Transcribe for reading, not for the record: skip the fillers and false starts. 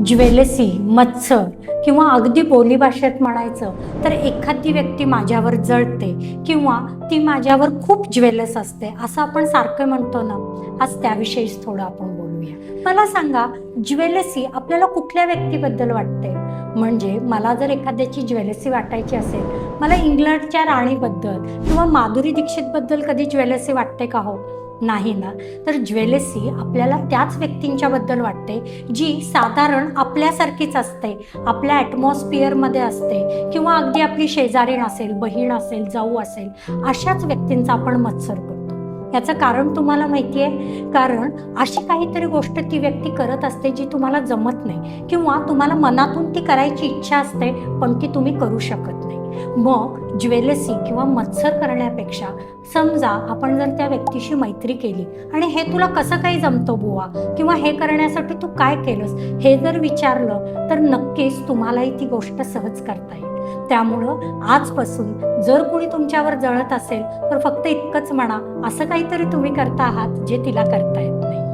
ज्वेलसी, मत्सर किंवा अगदी बोलीभाषेत म्हणायचं तर एखादी व्यक्ती माझ्यावर जळते किंवा ती माझ्यावर खूप ज्वेलस असते असं आपण सारखं म्हणतो ना. आज त्याविषयीच थोडं आपण बोलूया. मला सांगा, ज्वेलसी आपल्याला कुठल्या व्यक्तीबद्दल वाटते? म्हणजे मला जर एखाद्याची ज्वेलसी वाटायची असेल, मला इंग्लंडच्या राणीबद्दल किंवा माधुरी दीक्षितबद्दल कधी ज्वेलसी वाटते का हो? नाही ना. तर ज्वेलसी आपल्याला त्याच व्यक्तींच्याबद्दल वाटते जी साधारण आपल्यासारखीच असते, आपल्या ॲटमॉस्फिअरमध्ये असते किंवा अगदी आपली शेजारीण असेल, बहीण असेल, जाऊ असेल, अशाच व्यक्तींचा आपण मत्सर करतो. याचं कारण तुम्हाला माहिती आहे? कारण अशी काहीतरी गोष्ट ती व्यक्ती करत असते जी तुम्हाला जमत नाही किंवा तुम्हाला मनातून ती करायची इच्छा असते पण ती तुम्ही करू शकत नाही. मग ज्वेलसी किंवा मत्सर करण्यापेक्षा समजा आपण जर त्या व्यक्तीशी मैत्री केली आणि हे तुला कसं काही जमतं बुवा किंवा हे करण्यासाठी तू काय केलंस हे जर विचारलं तर नक्कीच तुम्हालाही ती गोष्ट सहज करता येईल. त्यामुळं आजपासून जर कोणी तुमच्यावर जळत असेल तर फक्त इतकंच म्हणा, असं काहीतरी तुम्ही करता आहात जे तिला करता येत नाही.